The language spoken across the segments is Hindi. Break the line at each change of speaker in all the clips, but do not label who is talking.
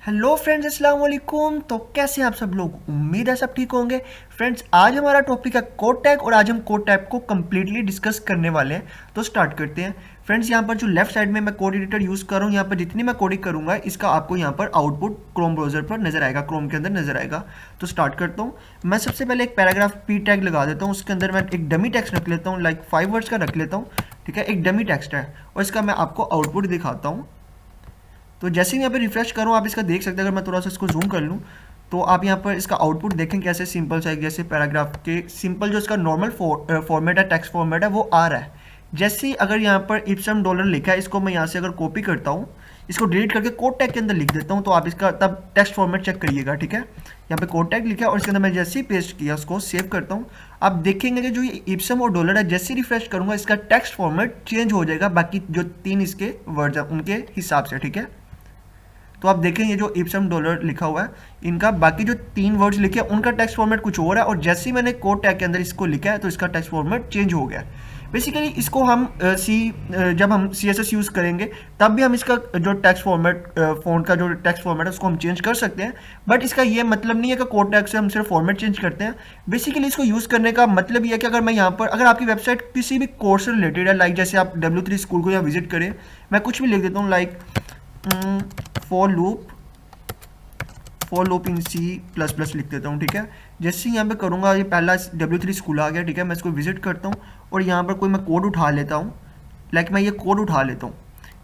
हेलो फ्रेंड्स, अस्सलाम वालेकुम। तो कैसे हैं आप सब लोग? उम्मीद है सब ठीक होंगे। फ्रेंड्स, आज हमारा टॉपिक है कोड टैग और आज हम कोड टैग को कम्प्लीटली डिस्कस करने वाले हैं। तो स्टार्ट करते हैं। फ्रेंड्स, यहाँ पर जो लेफ्ट साइड में मैं कोड एडिटर यूज़ कर रहा हूँ, यहाँ पर जितनी मैं कोडिंग करूँगा इसका आपको यहाँ पर आउटपुट क्रोम ब्राउज़र पर नजर आएगा, क्रोम के अंदर नजर आएगा। तो स्टार्ट करता हूँ। मैं सबसे पहले एक पैराग्राफ पी टैग लगा देता हूँ, उसके अंदर मैं एक डमी टेक्स्ट रख लेता हूँ, लाइक 5 वर्ड्स का रख लेता हूँ। ठीक है, एक डमी टेक्स्ट है और इसका मैं आपको आउटपुट दिखाता हूँ। तो जैसे ही यहाँ पे रिफ्रेश करूँ आप इसका देख सकते हैं। अगर मैं थोड़ा सा इसको जूम कर लूँ तो आप यहाँ पर इसका आउटपुट देखें कैसे सिंपल सा है, जैसे पैराग्राफ के सिंपल जो इसका नॉर्मल फॉर्मेट है, टेक्स्ट फॉर्मेट है, वो आ रहा है। जैसे ही अगर यहाँ पर इप्सम डॉलर लिखा है, इसको मैं यहाँ से अगर कॉपी करता हूँ, इसको डिलीट करके कोड टैग के अंदर लिख देता हूँ, तो आप इसका तब टेक्स्ट फॉर्मेट चेक करिएगा। ठीक है, यहाँ पे कोड टैग लिखा है और इसके अंदर मैं जैसे ही पेस्ट किया, उसको सेव करता हूँ, आप देखेंगे कि जो ये इप्सम और डॉलर है, जैसे ही रिफ्रेश करूँगा इसका टेक्स्ट फॉर्मेट चेंज हो जाएगा, बाकी जो 3 इसके वर्ड्स हैं उनके हिसाब से। ठीक है, तो आप देखें ये जो इप्सम डॉलर लिखा हुआ है, इनका बाकी जो 3 वर्ड्स लिखे हैं उनका टेक्स्ट फॉर्मेट कुछ और है, और जैसे ही मैंने कोड टैग के अंदर इसको लिखा है तो इसका टेक्स्ट फॉर्मेट चेंज हो गया है। बेसिकली इसको हम जब हम CSS यूज़ करेंगे तब भी हम इसका जो टेक्स्ट फॉर्मेट, फ़ॉन्ट का जो टेक्स्ट फॉर्मेट है उसको हम चेंज कर सकते हैं। बट इसका ये मतलब नहीं है कि कोड टैग से हम सिर्फ फॉर्मेट चेंज करते हैं। बेसिकली इसको यूज़ करने का मतलब ये है कि अगर मैं यहाँ पर, अगर आपकी वेबसाइट किसी भी कोर्स से रिलेटेड है, लाइक जैसे आप W3 स्कूल को यहाँ विजिट करें, मैं कुछ भी लिख देता हूँ, like for loop in C++ लिख देता हूँ। ठीक है, जैसे ही यहाँ पे करूँगा ये पहला W3 स्कूल आ गया। ठीक है, मैं इसको विजिट करता हूँ और यहाँ पर कोई मैं कोड उठा लेता हूँ, लाइक मैं ये कोड उठा लेता हूँ।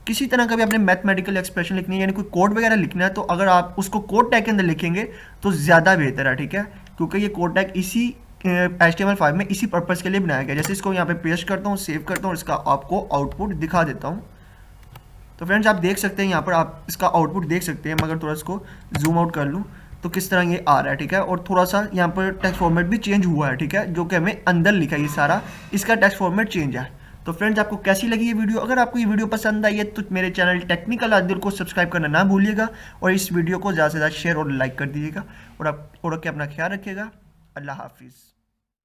किसी तरह का भी अपने मैथमेटिकल एक्सप्रेशन लिखनी है, यानी कोई कोड वगैरह लिखना है, तो अगर आप उसको कोड टैग के अंदर लिखेंगे तो ज़्यादा बेहतर है। ठीक है, क्योंकि ये कोड टैग इसी HTML5 में इसी पर्पज़ के लिए बनाया गया। जैसे इसको यहाँ पे पेस्ट करता हूँ, सेव करता हूँ और इसका आपको आउटपुट दिखा देता हूँ। तो फ्रेंड्स, आप देख सकते हैं यहाँ पर, आप इसका आउटपुट देख सकते हैं। मगर थोड़ा इसको जूम आउट कर लूँ तो किस तरह ये आ रहा है। ठीक है, और थोड़ा सा यहाँ पर टेक्स्ट फॉर्मेट भी चेंज हुआ है। ठीक है, जो कि हमें अंदर लिखा है ये सारा, इसका टेक्स्ट फॉर्मेट चेंज है। तो फ्रेंड्स, आपको कैसी लगी ये वीडियो? अगर आपको ये वीडियो पसंद आई है तो मेरे चैनल टेक्निकल आदिल को सब्सक्राइब करना ना भूलिएगा और इस वीडियो को ज़्यादा से ज़्यादा शेयर और लाइक कर दीजिएगा। और आप और अपना ख्याल रखिएगा। अल्लाह हाफिज़।